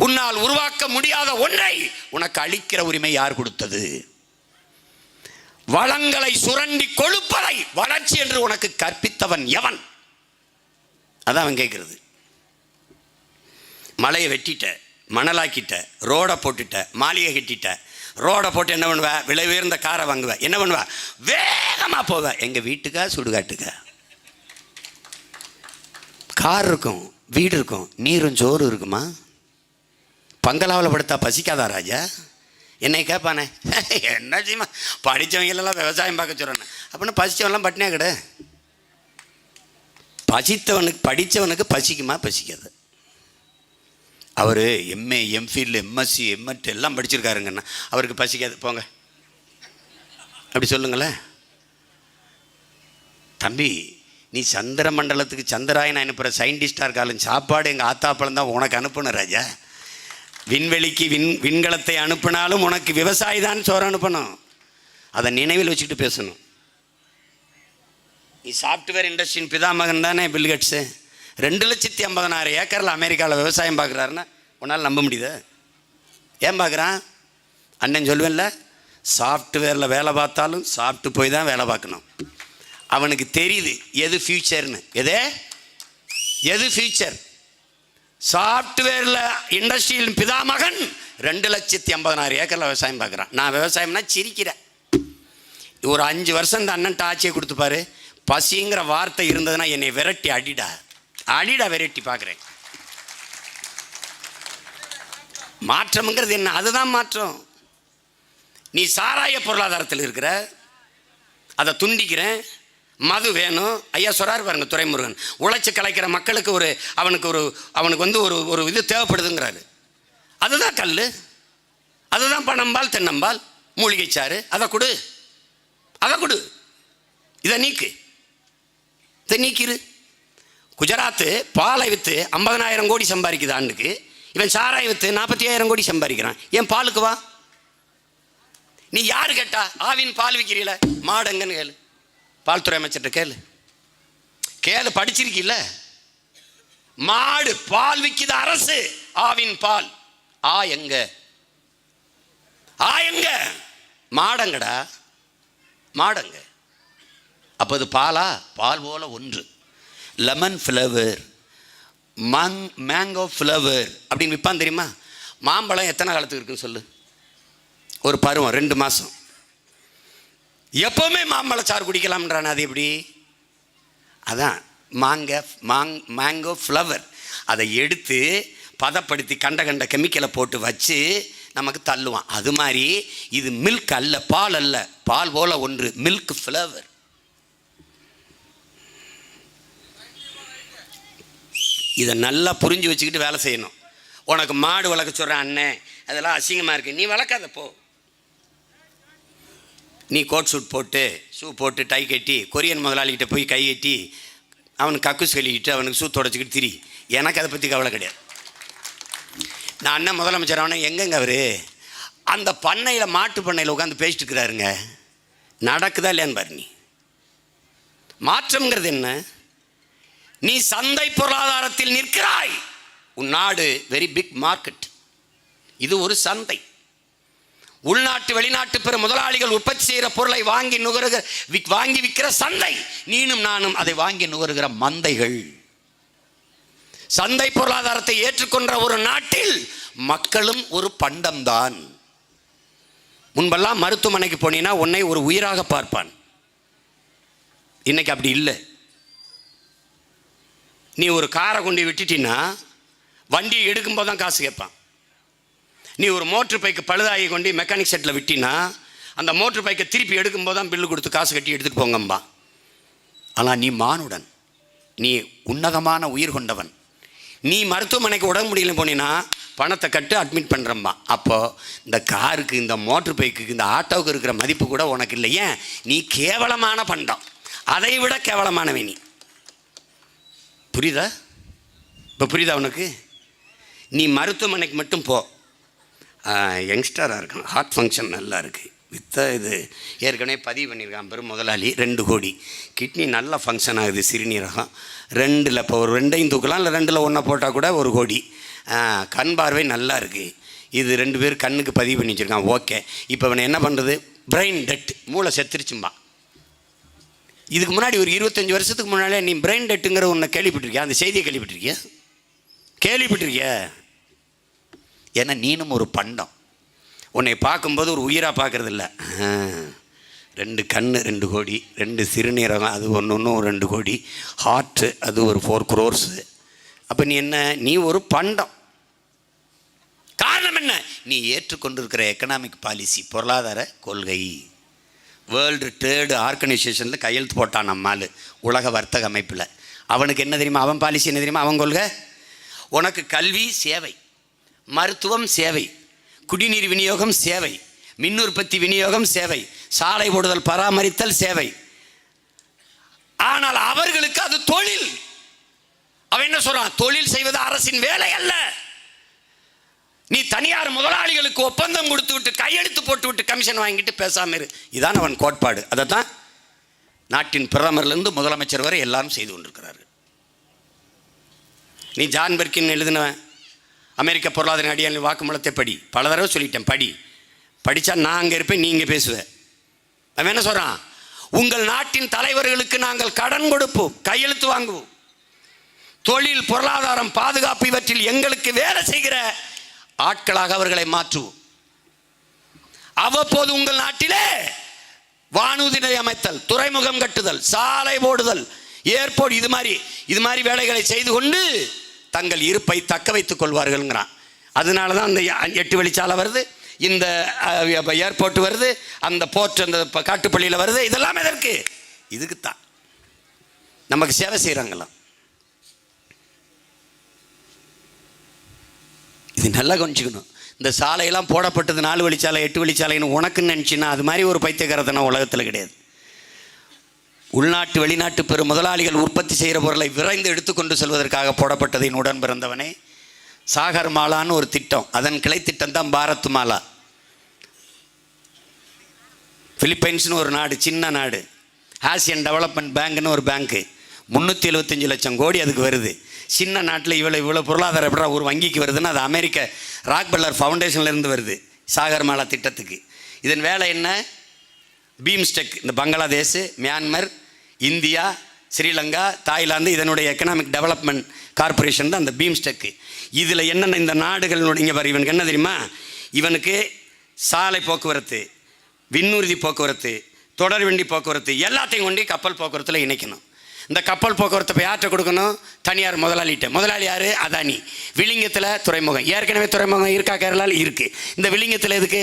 உன்னால் உருவாக்க முடியாத ஒன்றை உனக்கு அளிக்கிற உரிமை யார் கொடுத்தது? வளங்களை சுரண்டி கொழுப்பதை வளர்ச்சி என்று உனக்கு கற்பித்தவன் எவன்? அதான் அவன் கேட்கிறது. மலையை வெட்டிட்ட, மணலாக்கிட்ட, ரோடை போட்டுட்ட, மாளிகை கட்டிட்ட. ரோடை போட்டு என்ன பண்ணுவ? விலை உயர்ந்த காரை வாங்குவ. என்ன பண்ணுவ? வேகமாக போவ. எங்கள் வீட்டுக்கா சுடுகாட்டுக்கா? கார் இருக்கும், வீடு இருக்கும், நீரும் சோறு இருக்குமா? பங்களாவில் படுத்தா பசிக்காதா ராஜா? என்னை கேட்பானே, என்ன செய்யுமா படித்தவங்களெல்லாம் விவசாயம் பார்க்க சொல்கிறேன்னு. அப்படின்னா பசித்தவன்லாம் பட்டினியாக கிட. படித்தவனுக்கு பசிக்குமா? பசிக்காது. அவர் எம்ஏ, எம்ஃபில், எம்எஸ்சி, எம்எட் எல்லாம் படிச்சிருக்காருங்கன்னா அவருக்கு பசிக்காது. போங்க அப்படி சொல்லுங்களேன். தம்பி, நீ சந்திர மண்டலத்துக்கு சந்திராயன் அனுப்புகிற சயின்டிஸ்டாக இருக்காலும் சாப்பாடு எங்கள் ஆத்தாப்பழம் தான் உனக்கு அனுப்பணும் ராஜா. விண்வெளிக்கு விண்கலத்தை அனுப்பினாலும் உனக்கு விவசாயி தான் சோறு அனுப்பணும். அதை நினைவில் வச்சுக்கிட்டு பேசணும். நீ சாஃப்ட்வேர் இண்டஸ்ட்ரியின் பிதாமகன் தானே பில்கேட்ஸு. 2,50,000 ஏக்கரில் அமெரிக்காவில் விவசாயம் பார்க்குறாருன்னா உன்னால் நம்ப முடியுது? ஏன் பார்க்குறான்? அண்ணன் சொல்லுவேன்ல, சாஃப்ட்வேரில் வேலை பார்த்தாலும் சாப்பிட்டு போய் தான் வேலை பார்க்கணும். அவனுக்கு தெரியுது எது ஃப்யூச்சர்னு. எது ஃப்யூச்சர்? சாஃப்ட்வேரில் இண்டஸ்ட்ரியில் பிதாமகன் 2,50,000 ஏக்கரில் விவசாயம் பார்க்குறான். நான் விவசாயம்னா சிரிக்கிறேன். ஒரு 5 வருஷம் இந்த அண்ணன்ட்ட ஆட்சியை கொடுத்துப்பாரு. பசிங்கிற வார்த்தை இருந்ததுன்னா என்னை விரட்டி அடிடா விரட்டி பார்க்குறேன். மாற்றம்ங்கிறது என்ன? அதுதான் மாற்றம். நீ சாராய பொருளாதாரத்தில் இருக்கிற, அதை துண்டிக்கிறேன், மது வேணும். ஐயா சொல்கிறார் பாருங்க, துரைமுருகன், உழைச்சி கலைக்கிற மக்களுக்கு அவனுக்கு வந்து ஒரு இது தேவைப்படுதுங்கிறாரு. அதுதான் கல், அதுதான் பனம்பால், தென்னம்பால், மூலிகைச்சாறு. அதை கொடு. இதை நீக்கிரு. குஜராத்து பாலை விற்று 50,000 கோடி சம்பாதிக்குது ஆண்டுக்கு. இவன் சாராய் விற்று 45,000 கோடி சம்பாதிக்கிறான். ஏன் பாலுக்கு வா? நீ யாரு கேட்டா? ஆவின் பால் விற்கிறீல, மாடங்கன்னு கேளு. பால்துறை அமைச்சர்கிட்ட கேளு. படிச்சிருக்கீல்ல? மாடு பால் விற்கிது அரசு, ஆவின் பால். எங்க மாடங்கடா, மாடங்க. அப்போ அது பாலா? பால் போல ஒன்று. லெமன் ஃப்ளவர், மேங்கோ ஃப்ளவர் அப்படின்னு விற்பான் தெரியுமா? மாம்பழம் எத்தனை காலத்துக்கு இருக்குன்னு சொல்லு. ஒரு பருவம் 2 மாதம். எப்போவுமே மாம்பழச்சாறு குடிக்கலாம்ன்றான். அது எப்படி? அதான் மேங்கோ ஃப்ளவர். அதை எடுத்து பதப்படுத்தி கண்ட கெமிக்கலை போட்டு வச்சு நமக்கு தள்ளுவான். அது மாதிரி இது மில்க் அல்ல, பால் அல்ல, பால் போல ஒன்று, மில்க் ஃப்ளவர். இதை நல்லா புரிஞ்சு வச்சுக்கிட்டு வேலை செய்யணும். உனக்கு மாடு வளர்க்க சொல்கிறேன் அண்ணன், அதெல்லாம் அசிங்கமாக இருக்குது, நீ வளர்க்காத போ. நீ கோட் சூட் போட்டு, ஷூ போட்டு, டை கட்டி, கொரியன் முதலாளிகிட்ட போய் கை கட்டி, அவனுக்கு கக்குஸ் கழிக்கிட்டு, அவனுக்கு ஷூ தொடச்சிக்கிட்டு திரி. எனக்கு அதை பற்றி கவலை கிடையாது. நான் அண்ணன் முதலமைச்சர் அவனை எங்கெங்க அவர் அந்த பண்ணையில், மாட்டு பண்ணையில் உட்காந்து பேசிட்டு இருக்கிறாருங்க. நடக்குதா இல்லையான்னு பாரு. நீ மாற்றம்ங்கிறது என்ன? நீ சந்தை பொருளாதாரத்தில் நிற்கிறாய். உன் நாடு வெரி பிக் மார்க்கெட். இது ஒரு சந்தை. உள்நாட்டு வெளிநாட்டு பிற முதலாளிகள் உற்பத்தி செய்கிற பொருளை வாங்கி விற்கிற சந்தை. நீனும் நானும் அதை வாங்கி நுகருகிற மந்தைகள். சந்தை பொருளாதாரத்தை ஏற்றுக்கொண்ட ஒரு நாட்டில் மக்களும் ஒரு பண்டம்தான். முன்பெல்லாம் மருத்துவமனைக்கு போனீங்கன்னா உன்னை ஒரு உயிராக பார்ப்பான். இன்னைக்கு அப்படி இல்லை. நீ ஒரு காரை கொண்டு விட்டுட்டீன்னா வண்டியை எடுக்கும்போது தான் காசு கேட்பான். நீ ஒரு மோட்ரு பைக்கு பழுதாகி கொண்டு மெக்கானிக் செட்டில் விட்டினா அந்த மோட்ரு பைக்கை திருப்பி எடுக்கும்போது தான் பில்லு கொடுத்து காசு கட்டி எடுத்துகிட்டு போங்கம்பா. ஆனால் நீ மானுடன், நீ உன்னதமான உயிர் கொண்டவன். நீ மருத்துவமனைக்கு உடம்பு முடியல போனீங்கன்னா பணத்தை கட்டு அட்மிட் பண்ணுறம்பா. அப்போது இந்த காருக்கு, இந்த மோட்ரு பைக்குக்கு, இந்த ஆட்டோவுக்கு இருக்கிற மதிப்பு கூட உனக்கு இல்லை. ஏன்? நீ கேவலமான பண்டம், அதை விட கேவலமானவை நீ. புரியுதா? இப்போ புரியுதா உனக்கு? நீ மருத்துவமனைக்கு மட்டும் போ. யங்ஸ்டராக இருக்கான், ஹார்ட் ஃபங்க்ஷன் நல்லா இருக்குது, இது ஏற்கனவே பதிவு பண்ணியிருக்கான் பெரும் முதலாளி, 2 கோடி. கிட்னி நல்லா ஃபங்க்ஷன் ஆகுது, சிறுநீரகம் 2ல். இப்போ ஒரு 2ஐயும் தூக்கலாம், இல்லை 2ல் 1 போட்டால் கூட 1 கோடி. கண் பார்வை நல்லா இருக்குது, இது 2 பேர் கண்ணுக்கு பதிவு பண்ணி வச்சுருக்கான், ஓகே. இப்போ அவனை என்ன பண்ணுறது? பிரெயின் டெட், மூளை செத்துருச்சும்பா. இதுக்கு முன்னாடி ஒரு 25 வருஷத்துக்கு முன்னாலே நீ பிரெயின் டெட்டுங்கிற ஒன்றை கேள்விப்பட்டிருக்கியா? அந்த செய்தியை கேள்விப்பட்டிருக்கிய? ஏன்னா நீனும் ஒரு பண்டம். உன்னை பார்க்கும்போது ஒரு உயிராக பார்க்குறது இல்லை. 2 கண் 2 கோடி, 2 சிறுநீரகம் அது ஒன்று 2 கோடி, ஹார்ட்டு அது ஒரு 4 crores. அப்போ நீ என்ன? நீ ஒரு பண்டம். காரணம் என்ன? நீ ஏற்றுக்கொண்டிருக்கிற எக்கனாமிக் பாலிசி, பொருளாதார கொள்கை. வேர்ல்டு ட்ரேடு ஆர்கனைசேஷனில் கையெழுத்து போட்டான் நம்மால், உலக வர்த்தக அமைப்பில். அவனுக்கு என்ன தெரியுமா? அவன் பாலிசி என்ன தெரியுமா? அவன் கொள்கை, உனக்கு கல்வி சேவை, மருத்துவம் சேவை, குடிநீர் விநியோகம் சேவை, மின் உற்பத்தி விநியோகம் சேவை, சாலை போடுதல் பராமரித்தல் சேவை. ஆனால் அவர்களுக்கு அது தொழில். அவன் என்ன சொல்றான்? தொழில் செய்வது அரசின் வேலை அல்ல. நீ தனியார் முதலாளிகளுக்கு ஒப்பந்தம் கொடுத்து விட்டு கையெழுத்து போட்டு விட்டு கமிஷன் வாங்கிட்டு பேசாம இரு. இதான் அவன் கோட்பாடு. அதை தான் நாட்டின் பிரதமர்லேருந்து முதலமைச்சர் வரை எல்லாரும் செய்து கொண்டிருக்கிறார்கள். நீ ஜான் பெர்கின் எழுதின அமெரிக்க பொருளாதார அடியாளின் வாக்குமூலத்தை படி. பல தடவை சொல்லிட்டேன், படித்தா நான் அங்கே இருப்பேன், நீங்கள் பேசுவேன். அவன் என்ன சொல்கிறான்? உங்கள் நாட்டின் தலைவர்களுக்கு நாங்கள் கடன் கொடுப்போம், கையெழுத்து வாங்குவோம், தொழில், பொருளாதாரம், பாதுகாப்பு இவற்றில் எங்களுக்கு வேலை செய்கிற ஆட்களாக அவர்களை மாற்றுவோம். அவ்வப்போது உங்கள் நாட்டிலே வானூர்தி நிலையம் அமைத்தல், துறைமுகம் கட்டுதல், சாலை போடுதல், ஏர்போர்ட், இது மாதிரி வேலைகளை செய்து கொண்டு தங்கள் இருப்பை தக்க வைத்துக் கொள்வார்கள்ங்கிறான். அதனால தான் அந்த 8 வழிச்சாலை வருது, இந்த ஏர்போர்ட் வருது, அந்த போர்ட் அந்த காட்டுப்பள்ளியில் வருது. இதெல்லாம் எதற்கு? இதுக்குத்தான். நமக்கு சேவை செய்கிறாங்களாம். இது நல்லா கவனிச்சுக்கணும். இந்த சாலையெல்லாம் போடப்பட்டது 4 வழிச்சாலை 8 வழிச்சாலைன்னு உனக்குன்னு நினச்சின்னா அது மாதிரி ஒரு பைத்தியக்காரத்தனம் உலகத்தில் கிடையாது. உள்நாட்டு வெளிநாட்டு பெரும் முதலாளிகள் உற்பத்தி செய்கிற பொருளை விரைந்து எடுத்துக்கொண்டு செல்வதற்காக போடப்பட்டதின் உடன் பிறந்தவனே. சாகர் மாலான்னு ஒரு திட்டம், அதன் கிளை திட்டம் தான் பாரத் மாலா. பிலிப்பைன்ஸ்னு ஒரு நாடு, சின்ன நாடு, ஆசியன் டெவலப்மெண்ட் பேங்க்னு ஒரு பேங்க்கு, 375 லட்சம் கோடி அதுக்கு வருது. சின்ன நாட்டில் இவ்வளோ பொருளாதாரம் எப்படா ஒரு வங்கிக்கு வருதுன்னா அது அமெரிக்க ராக்பெல்லர் ஃபவுண்டேஷன்லேருந்து வருது சாகர் மாலா திட்டத்துக்கு. இதன் வேலை என்ன? பீம்ஸ்டெக், இந்த Bangladesh, Myanmar, India, Sri Lanka, Thailand, இதனுடைய எக்கனாமிக் டெவலப்மெண்ட் கார்பரேஷன் தான் அந்த பீம்ஸ்டெக்கு. இதில் என்னென்ன இந்த நாடுகளுடைய, இங்கே பாரு, இவனுக்கு என்ன தெரியுமா? இவனுக்கு சாலை போக்குவரத்து, விண்ணூர்தி போக்குவரத்து, தொடர்வண்டி போக்குவரத்து எல்லாத்தையும் கொண்டு கப்பல் போக்குவரத்தில் இணைக்கணும். இந்த கப்பல் போக்குவரத்தை போய் யார்கிட்ட கொடுக்கணும்? தனியார் முதலாளிகிட்ட. முதலாளி யார்? அதானி. விளிங்கத்தில் துறைமுகம், ஏற்கனவே துறைமுகம் இருக்கா? கேரளாவில் இருக்குது. இந்த விளிங்கத்தில் எதுக்கு?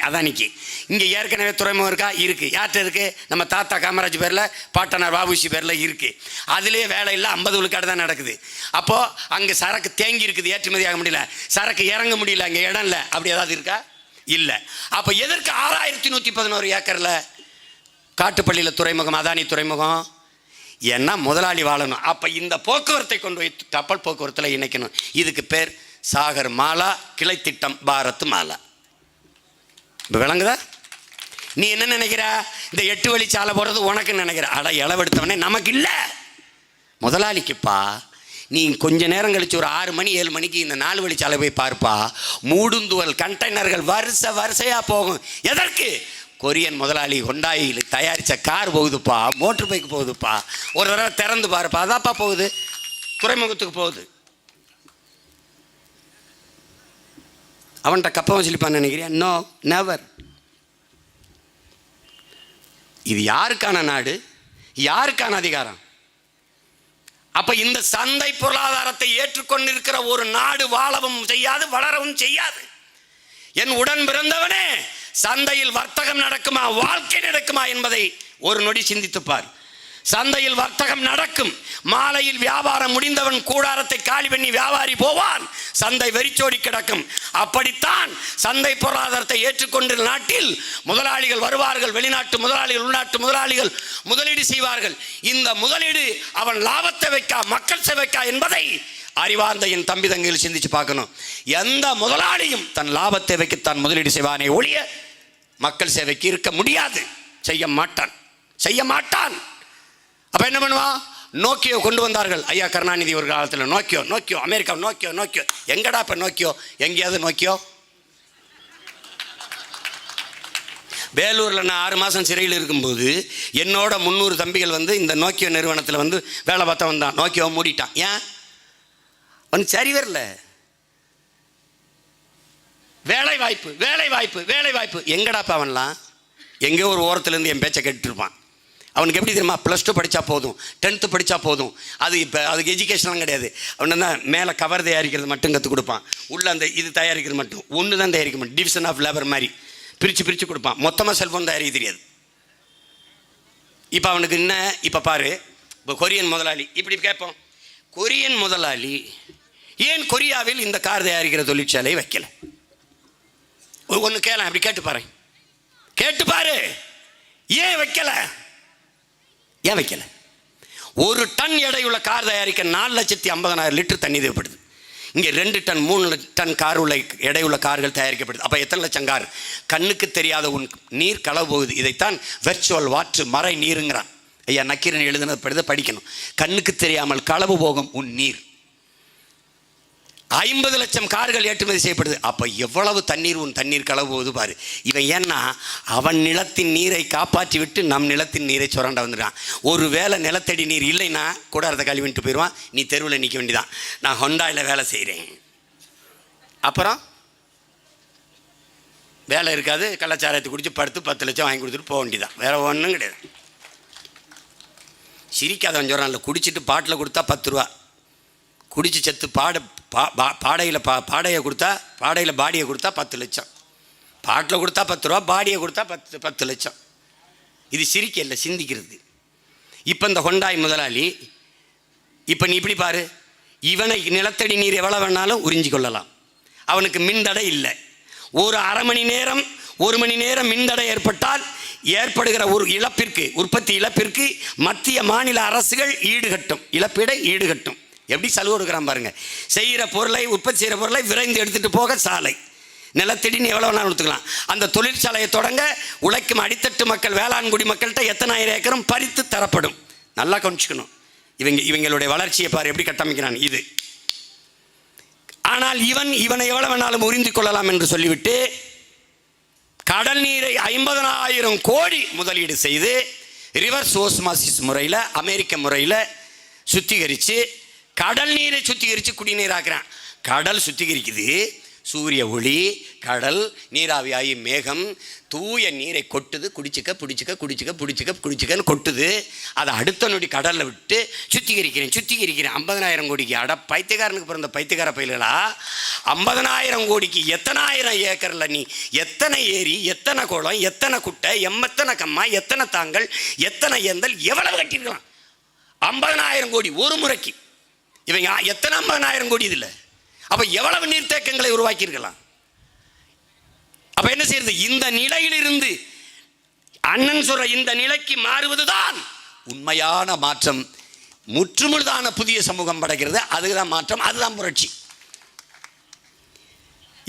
அதானிக்கு. இங்கே ஏற்கனவே துறைமுகம் இருக்கா? இருக்குது. யார்கிட்ட இருக்குது? நம்ம தாத்தா காமராஜ் பேரில், பாட்டனார் வாபுசி பேரில் இருக்குது. அதுலேயே வேலை இல்லை, 50 விழுக்காடு தான் நடக்குது. அப்போது அங்கே சரக்கு தேங்கி இருக்குது, ஏற்றுமதி ஆக முடியல, சரக்கு இறங்க முடியல, அங்கே இடம் இல்லை. அப்படி ஏதாவது இருக்கா? இல்லை. அப்போ எதற்கு 6111 ஏக்கரில் காட்டுப்பள்ளியில் துறைமுகம், அதானி துறைமுகம்? ஏன்னா முதலாளி வாழணும். அப்போ இந்த போக்குவரத்தை கொண்டு போய் கப்பல் போக்குவரத்தில் இணைக்கணும். இதுக்கு பேர் சாகர் மாலா, கிளை திட்டம் பாரத் மாலா. இப்போ விளங்குதா? நீ என்ன நினைக்கிற? இந்த 8 வழிச்சாலை போடுறது உனக்கு நினைக்கிற? இளவெடுத்தவனே, நமக்கு இல்லை, முதலாளிக்குப்பா. நீ கொஞ்ச நேரம் கழிச்சு ஒரு 6 மணி 7 மணிக்கு இந்த 4 வழிச்சாலை போய் பார்ப்பா. மூடுந்துவல் கண்டெய்னர்கள் வரிசையாக போகும். எதற்கு? கொரியன் முதலாளி ஹொண்டாயில் தயாரித்த கார் போகுதுப்பா, மோட்டர் பைக் போகுதுப்பா. ஒரு தடவை திறந்து பாருப்பா, அதாப்பா போகுது, துறைமுகத்துக்கு போகுது. அவன்கிட்ட கப்பம் வச்சிருப்பான்னு நினைக்கிறியா? No, never. இது யாருக்கான நாடு? யாருக்கான அதிகாரம்? அப்ப இந்த சந்தை பொருளாதாரத்தை ஏற்றுக்கொண்டிருக்கிற ஒரு நாடு வாழவும் செய்யாது, வளரவும் செய்யாது. என் உடன் பிறந்தவனே, சந்தையில் வர்த்தகம் நடக்குமா, வாழ்க்கை நடக்குமா என்பதை ஒரு நொடி சிந்தித்துப்பார். சந்தையில் வர்த்தகம் நடக்கும். மாலையில் வியாபாரம் முடிந்தவன் கூடாரத்தை காலி பண்ணி வியாபாரி போவான், சந்தை வெறிச்சோடி கிடக்கும். அப்படித்தான் சந்தை பொருளாதாரத்தை ஏற்றுக்கொண்ட நாட்டில் முதலாளிகள் வருவார்கள், வெளிநாட்டு முதலாளிகள், உள்நாட்டு முதலாளிகள் முதலீடு செய்வார்கள். இந்த முதலீடு அவன் லாபத்தை வைக்கா, மக்கள் சேவைக்கா என்பதை அறிவார்ந்த என் தம்பி தங்கையில் சிந்திச்சு பார்க்கணும். எந்த முதலாளியும் தன் லாபத்தை வைக்கத்தான் முதலீடு செய்வானே ஒழிய மக்கள் சேவைக்கு இருக்க முடியாது. செய்ய மாட்டான். அப்ப என்ன பண்ணுவான்? நோக்கியோ கொண்டு வந்தார்கள் ஐயா கருணாநிதி ஒரு காலத்தில். நோக்கியோ அமெரிக்கா நோக்கியோ எங்கடா இப்போ நோக்கியோ? எங்கேயாவது நோக்கியோ? வேலூரில் நான் 6 மாதம் சிறையில் இருக்கும்போது என்னோட 300 தம்பிகள் வந்து இந்த நோக்கியோ நிறுவனத்தில் வந்து வேலை பார்த்த வந்தான். நோக்கியோ மூடிட்டான். ஏன்? அவனுக்கு சரி வரல. வேலை வாய்ப்பு எங்கடாப்பா அவன்லாம்? எங்கேயோ ஒரு ஓரத்துலேருந்து என் பேச்சை கேட்டுருப்பான். அவனுக்கு எப்படி தெரியுமா? +2 படித்தா போதும், 10th படித்தா போதும். அது இப்போ அதுக்கு எஜுகேஷன்லாம் கிடையாது. அவனை தான் மேலே கவர் தயாரிக்கிறது மட்டும் கற்றுக் கொடுப்பான். உள்ளே அந்த இது தயாரிக்கிறது மட்டும் ஒன்று தான் தயாரிக்க மாட்டேன். டிவிஷன் ஆஃப் லேபர் மாதிரி பிரித்து கொடுப்பான். மொத்தமாக செல்ஃபோன் தயாரிக்க தெரியாது. இப்போ அவனுக்கு என்ன? இப்போ பாரு, இப்போ கொரியன் முதலாளி இப்படி கேட்போம். கொரியன் முதலாளி ஏன் கொரியாவில் இந்த கார் தயாரிக்கிற தொழிற்சாலையை வைக்கல? ஒன்று கேள, அப்படி கேட்டு பாரு. ஏன் வைக்கல? ஒரு டன் எடையுள்ள கார் தயாரிக்க 4,50,000 லிட்டர் தண்ணி தேவைப்படுது. இங்கே 2 டன் 3 டன் கார் உள்ள எடையுள்ள கார்கள் தயாரிக்கப்படுது. அப்போ எத்தனை லட்சம் கார்? கண்ணுக்கு தெரியாத நீர் களவு போகுது. இதைத்தான் வெர்ச்சுவல் வாட்ரு, மறை நீருங்கிறான். ஐயா நக்கீரன் எழுதுனது படிக்கணும். கண்ணுக்கு தெரியாமல் களவு போகும் உன் நீர். 50 லட்சம் கார்கள் ஏற்றுமதி செய்யப்படுது. அப்போ எவ்வளவு தண்ணீர் உன் தண்ணீர் களவு போகுது பாரு. இவன் ஏன்னா அவன் நிலத்தின் நீரை காப்பாற்றி விட்டு நம் நிலத்தின் நீரை சுரண்ட வந்துடுறான். ஒரு வேளை நிலத்தடி நீர் இல்லைன்னா கூடாரத்தை கழுவிட்டு போயிடுவான். நீ தெருவில் நிற்க வேண்டியதான். நான் ஹொண்டாயில் வேலை செய்கிறேன். அப்புறம் வேலை இருக்காது. கள்ளச்சாரத்தை குடித்து படுத்து 10 லட்சம் வாங்கி கொடுத்துட்டு போக வேண்டியதான். வேறு ஒன்றும் கிடையாது. சிரிக்காதவன் சொல்கிறான். இல்லை, குடிச்சிட்டு பாட்டில் கொடுத்தா 10 ரூபா, குடிச்சு செத்து பாடையை கொடுத்தா, பாடையில் பாடியை கொடுத்தா 10 லட்சம். பாட்டில் கொடுத்தா 10 ரூபா, பாடியை கொடுத்தா 10 லட்சம். இது சிரிக்க இல்லை, சிந்திக்கிறது. இப்போ இந்த ஹொண்டாய் முதலாளி, இப்போ நீ இப்படி பாரு, இவனை நிலத்தடி நீர் எவ்வளோ வேணாலும் உறிஞ்சி கொள்ளலாம். அவனுக்கு மின்தடை இல்லை. ஒரு அரை மணி நேரம் 1 மணி நேரம் மின்தடை ஏற்பட்டால் ஏற்படுகிற ஒரு இழப்பிற்கு, உற்பத்தி இழப்பிற்கு மத்திய மாநில அரசுகள் இழப்பீடை ஈடுகட்டும். எப்படி சலுகை கொடுக்குறான் பாருங்க. உற்பத்தி செய்கிற பொருளை விரைந்து எடுத்துகிட்டு போக சாலை, நிலத்தடின்னு எவ்வளோ வேணாலும் கொடுத்துக்கலாம். அந்த தொழிற்சாலையை தொடங்க உழைக்கும் அடித்தட்டு மக்கள், வேளாண்குடி மக்கள்கிட்ட எத்தனை ஆயிரம் ஏக்கரும் பறித்து தரப்படும். நல்லா கவனிச்சுக்கணும். இவங்களுடைய வளர்ச்சியை பாரு எப்படி கட்டமைக்கிறான். இது ஆனால் இவனை எவ்வளோ வேணாலும் உறிந்து கொள்ளலாம் என்று சொல்லிவிட்டு கடல் நீரை 50,000 கோடி முதலீடு செய்து ரிவர்ஸ் ஓஸ்மாசிஸ் முறையில், அமெரிக்க முறையில் சுத்திகரித்து கடல் நீரை சுத்திகரித்து குடிநீராக்குறான். கடல் சுத்திகரிக்குது. சூரிய ஒளி, கடல், நீராவியாகி மேகம் தூய நீரை கொட்டுது. குடிச்சிக்கன்னு கொட்டுது. அதை அடுத்த நொடி கடலில் விட்டு சுத்திகரிக்கிறேன். 50,000 கோடிக்கு. அட பைத்தியக்காரனுக்கு பிறந்த பைத்தியக்கார பயில்களா, 50,000 கோடிக்கு எத்தனாயிரம் ஏக்கரில் நீ எத்தனை ஏரி, எத்தனை குளம், எத்தனை குட்டை, எத்தனை கம்மா, எத்தனை தாங்கள், எத்தனை ஏந்தல், எவ்வளவு கட்டியிருக்கலாம்? 50,000 கோடி ஒரு முறைக்கு. இவங்க எத்தனை 50,000 கோடி இதில்? அப்போ எவ்வளவு நீர்த்தேக்கங்களை உருவாக்கியிருக்கலாம்? அப்போ என்ன செய்யறது? இந்த நிலையிலிருந்து அண்ணன் சொல்ற இந்த நிலைக்கு மாறுவதுதான் உண்மையான மாற்றம். முற்றுமுழுதான புதிய சமூகம் படைக்கிறது. அதுதான் மாற்றம், அதுதான் புரட்சி.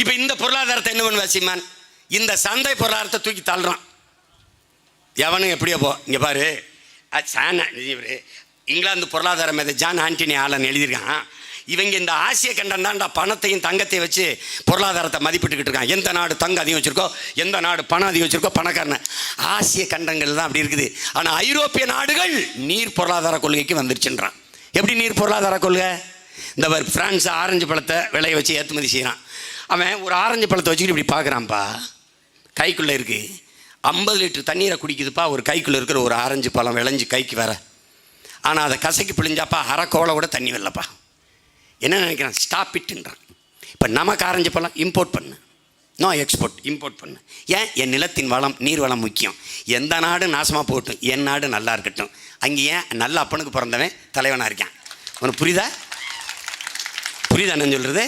இப்போ இந்த பொருளாதாரத்தை என்ன பண்ணுவா சீமான்? இந்த சந்தை பொருளாதாரத்தை தூக்கி தள்ளுறான். எவனும் எப்படியோ போ. இங்கே பாரு, இங்கிலாந்து பொருளாதார மேதை ஜான் ஆண்டனி ஆலன் எழுதியிருக்கான். இவங்க இந்த ஆசிய கண்டம் தான்டா பணத்தையும் தங்கத்தையும் வச்சு பொருளாதாரத்தை மதிப்பிட்டுக்கிட்டு இருக்கான். எந்த நாடு தங்கம் அதிகம் வச்சுருக்கோ, எந்த நாடு பணம் அதிகம் வச்சுருக்கோ பணக்காரன. ஆசிய கண்டங்கள் தான் அப்படி இருக்குது. ஆனால் ஐரோப்பிய நாடுகள் நீர் பொருளாதார கொள்கைக்கு வந்துருச்சுன்றான். எப்படி நீர் பொருளாதார கொள்கை? இந்த பிரான்ஸ் ஆரஞ்சு பழத்தை விளைய வச்சு ஏற்றுமதி செய்கிறான். அவன் ஒரு ஆரஞ்சு பழத்தை வச்சுக்கிட்டு இப்படி பார்க்குறான்ப்பா. கைக்குள்ளே இருக்குது 50 லிட்டர் தண்ணீரை குடிக்குதுப்பா. ஒரு கைக்குள்ளே இருக்கிற ஒரு ஆரஞ்சு பழம் விளைஞ்சு கைக்கு வர. ஆனால் அதை கசக்கி பிழிஞ்சாப்பா அரை கோலை கூட தண்ணி வரலப்பா. என்ன நினைக்கிறான்? ஸ்டாப் இட்டுன்றான். இப்போ நமக்கு ஆரஞ்சு பழம் இம்போர்ட் பண்ணு, நோ எக்ஸ்போர்ட், இம்போர்ட் பண்ணு. ஏன்? என் நிலத்தின் வளம், நீர் வளம் முக்கியம். எந்த நாடு நாசமாக போகட்டும், என் நாடு நல்லா இருக்கட்டும். அங்கே ஏன் நல்ல அப்பனுக்கு பிறந்தவன் தலைவனாக இருக்கான். உனக்கு புரியுதா நான் சொல்கிறது?